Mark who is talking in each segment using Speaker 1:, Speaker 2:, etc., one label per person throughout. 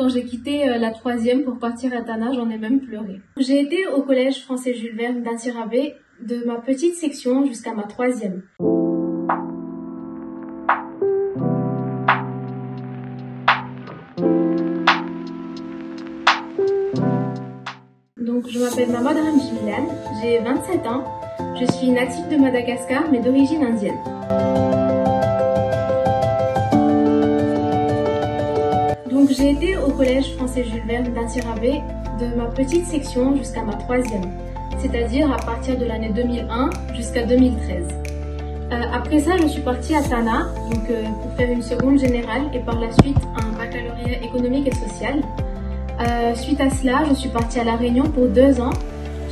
Speaker 1: Quand j'ai quitté la troisième pour partir à Tana, j'en ai même pleuré. J'ai été au collège français Jules Verne d'Antsirabe de ma petite section jusqu'à ma troisième. Donc, je m'appelle Maman Dram Gillian, j'ai 27 ans, je suis native de Madagascar mais d'origine indienne. Donc, j'ai été au collège français Jules Verne d'Antsirabe de ma petite section jusqu'à ma troisième, c'est-à-dire à partir de l'année 2001 jusqu'à 2013. Après ça, je suis partie à Tana pour faire une seconde générale et par la suite un baccalauréat économique et social. Suite à cela, je suis partie à La Réunion pour 2 ans.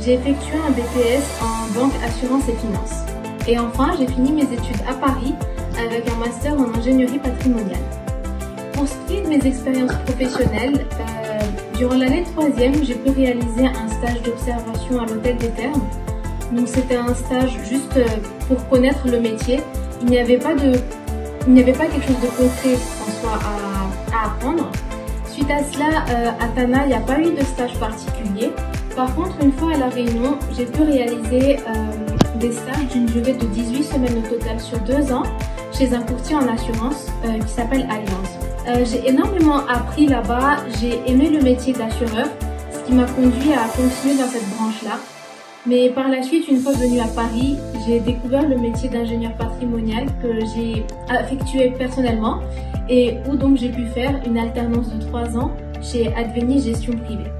Speaker 1: J'ai effectué un BTS en banque, assurance et finance. Et enfin, j'ai fini mes études à Paris avec un master en ingénierie patrimoniale. Pour ce qui est de mes expériences professionnelles, durant l'année 3e, j'ai pu réaliser un stage d'observation à l'Hôtel des Thermes. Donc c'était un stage juste pour connaître le métier. Il n'y avait pas quelque chose de concret en soi à apprendre. Suite à cela, à Tana, il n'y a pas eu de stage particulier. Par contre, une fois à La Réunion, j'ai pu réaliser des stages d'une durée de 18 semaines au total sur 2 ans chez un courtier en assurance qui s'appelle Allianz. J'ai énormément appris là-bas, j'ai aimé le métier d'assureur, ce qui m'a conduit à continuer dans cette branche-là. Mais par la suite, une fois venue à Paris, j'ai découvert le métier d'ingénieur patrimonial que j'ai effectué personnellement et où donc j'ai pu faire une alternance de 3 ans chez Adveni Gestion Privée.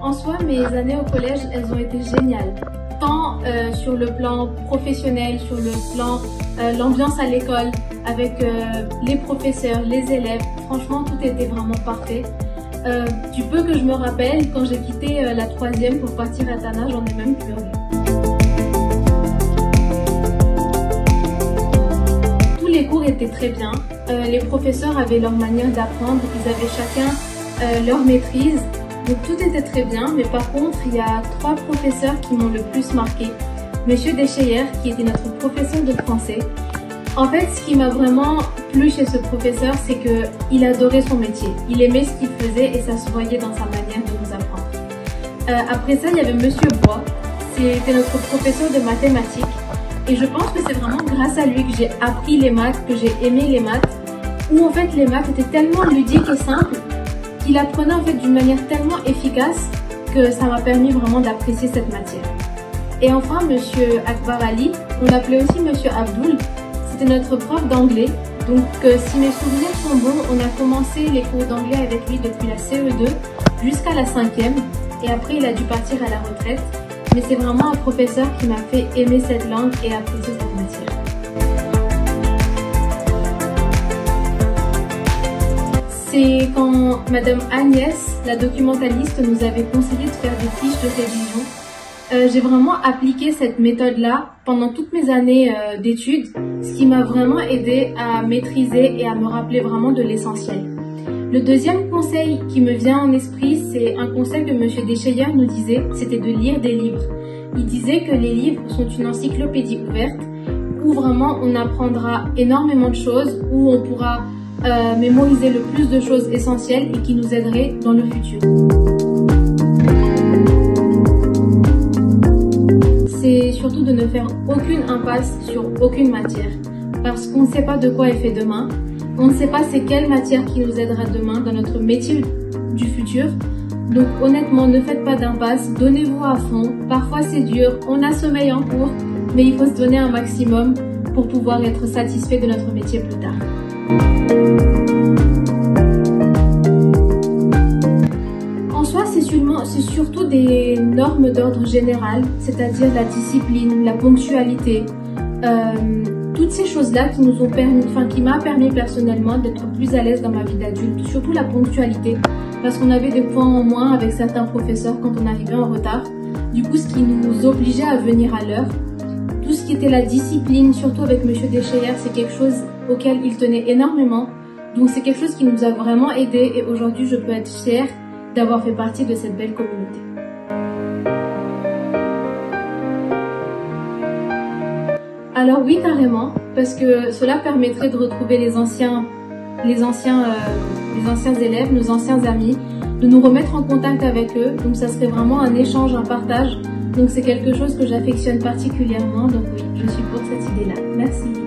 Speaker 1: En soi, mes années au collège, elles ont été géniales. Tant sur le plan professionnel, sur le plan l'ambiance à l'école, avec les professeurs, les élèves, franchement tout était vraiment parfait. Du peu que je me rappelle, quand j'ai quitté la troisième pour partir à Tana, j'en ai même pleuré. Tous les cours étaient très bien, les professeurs avaient leur manière d'apprendre, ils avaient chacun leur maîtrise. Donc tout était très bien, mais par contre, il y a 3 professeurs qui m'ont le plus marqué. Monsieur Descheyer, qui était notre professeur de français. En fait, ce qui m'a vraiment plu chez ce professeur, c'est qu'il adorait son métier. Il aimait ce qu'il faisait et ça se voyait dans sa manière de nous apprendre. Après ça, il y avait Monsieur Bois. C'était notre professeur de mathématiques. Et je pense que c'est vraiment grâce à lui que j'ai appris les maths, que j'ai aimé les maths. Où en fait, les maths étaient tellement ludiques et simples. Il apprenait en fait d'une manière tellement efficace que ça m'a permis vraiment d'apprécier cette matière. Et enfin, Monsieur Akbar Ali, on l'appelait aussi Monsieur Abdoul, c'était notre prof d'anglais. Donc si mes souvenirs sont bons, on a commencé les cours d'anglais avec lui depuis la CE2 jusqu'à la 5e et après il a dû partir à la retraite. Mais c'est vraiment un professeur qui m'a fait aimer cette langue et apprécier cette matière. C'est quand Madame Agnès, la documentaliste, nous avait conseillé de faire des fiches de révision. J'ai vraiment appliqué cette méthode-là pendant toutes mes années d'études, ce qui m'a vraiment aidé à maîtriser et à me rappeler vraiment de l'essentiel. Le deuxième conseil qui me vient en esprit, c'est un conseil que Monsieur Descheyer nous disait, c'était de lire des livres. Il disait que les livres sont une encyclopédie ouverte, où vraiment on apprendra énormément de choses, où on pourra mémoriser le plus de choses essentielles et qui nous aideraient dans le futur. C'est surtout de ne faire aucune impasse sur aucune matière, parce qu'on ne sait pas de quoi est fait demain, on ne sait pas c'est quelle matière qui nous aidera demain dans notre métier du futur. Donc honnêtement, ne faites pas d'impasse, donnez-vous à fond. Parfois c'est dur, on a sommeil en cours, mais il faut se donner un maximum pour pouvoir être satisfait de notre métier plus tard. En soi, c'est surtout des normes d'ordre général, c'est-à-dire la discipline, la ponctualité, toutes ces choses-là qui nous ont permis, qui m'a permis personnellement d'être plus à l'aise dans ma vie d'adulte, surtout la ponctualité, parce qu'on avait des points en moins avec certains professeurs quand on arrivait en retard, du coup ce qui nous obligeait à venir à l'heure. Tout ce qui était la discipline, surtout avec Monsieur Descheyer, c'est quelque chose auquel il tenait énormément. Donc c'est quelque chose qui nous a vraiment aidés et aujourd'hui je peux être fière d'avoir fait partie de cette belle communauté. Alors oui, carrément, parce que cela permettrait de retrouver les anciens élèves, nos anciens amis, de nous remettre en contact avec eux. Donc ça serait vraiment un échange, un partage. Donc c'est quelque chose que j'affectionne particulièrement. Donc oui, je suis pour cette idée-là. Merci.